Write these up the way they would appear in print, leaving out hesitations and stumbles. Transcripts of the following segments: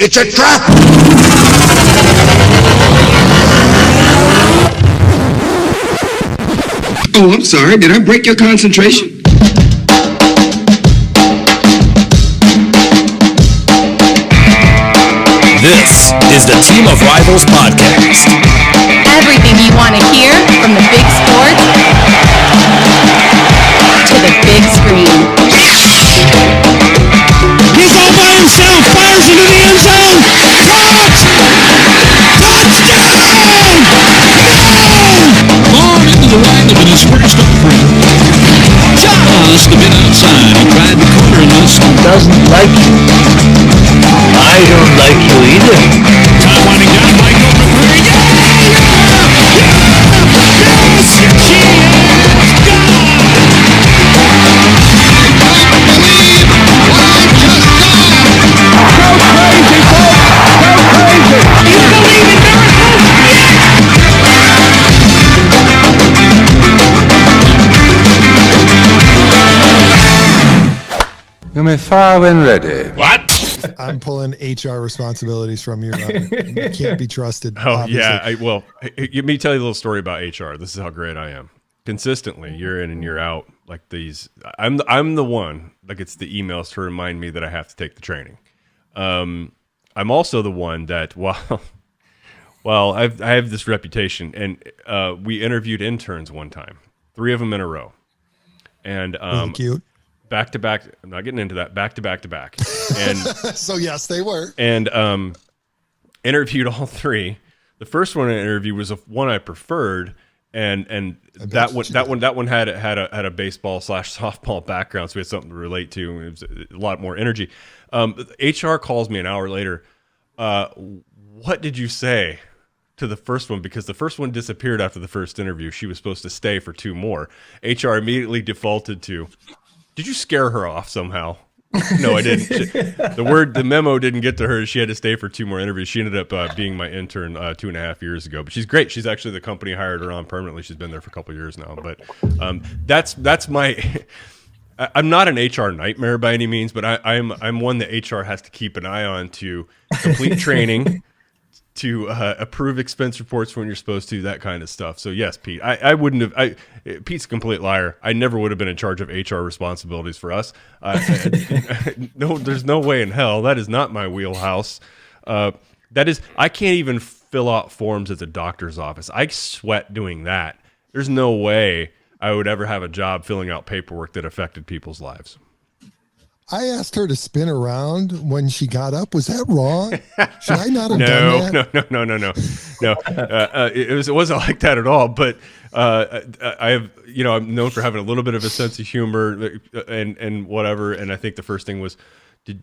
It's a trap! Oh, I'm sorry. Did I break your concentration? This is the Team of Rivals podcast. Everything you want to hear from the big sports to the big screen. He's all by himself, fires into the end zone. Caught! Touchdown! On into the right of it is first up front. Just a bit outside. He tried the corner and missed. Doesn't like you. I don't like you either. Time winding down. Mike open three. Yes! She is You may fire when ready. what? I'm pulling HR responsibilities from you. You can't be trusted. Oh, obviously. yeah. Let me tell you a little story about HR. This is how great I am. Consistently, year in and year out, like these, I'm the one, like it's the emails to remind me that I have to take the training. I'm also the one that, well, I have this reputation, and we interviewed interns one time, 3 of them in a row. And really cute. Back to back. I'm not getting into that. Back to back to back. And So yes, they were. And interviewed all 3. The first one I interviewed was one I preferred, and that one had a baseball / softball background, so we had something to relate to. It was a lot more energy. HR calls me an hour later. What did you say to the first one? Because the first one disappeared after the first interview. She was supposed to stay for 2 more. HR immediately defaulted to, did you scare her off somehow? No, I didn't. The memo didn't get to her. She had to stay for 2 more interviews. She ended up being my intern 2.5 years ago. But she's great. She's actually, the company hired her on permanently. She's been there for a couple of years now. But that's my. I'm not an HR nightmare by any means, but I'm one that HR has to keep an eye on to complete training, to approve expense reports when you're supposed to, that kind of stuff. So yes, Pete, I wouldn't have. Pete's a complete liar. I never would have been in charge of HR responsibilities for us. No, there's no way in hell. That is not my wheelhouse. I can't even fill out forms at the doctor's office. I sweat doing that. There's no way I would ever have a job filling out paperwork that affected people's lives. I asked her to spin around when she got up. Was that wrong? Should I not have done that? No. It wasn't like that at all. But I have, I'm known for having a little bit of a sense of humor and whatever. And I think the first thing was, they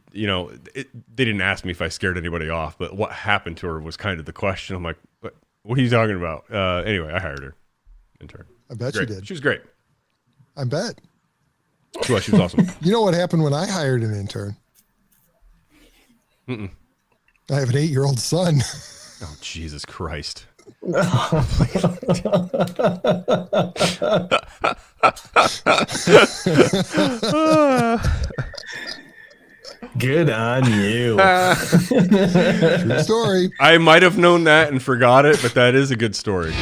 didn't ask me if I scared anybody off, but what happened to her was kind of the question. I'm like, what are you talking about? Anyway, I hired her intern. I bet you did. She was great. I bet. She was awesome. You know what happened when I hired an intern? Mm-mm. I have an 8-year-old son. Oh, Jesus Christ. Good on you. True story. I might have known that and forgot it, but that is a good story.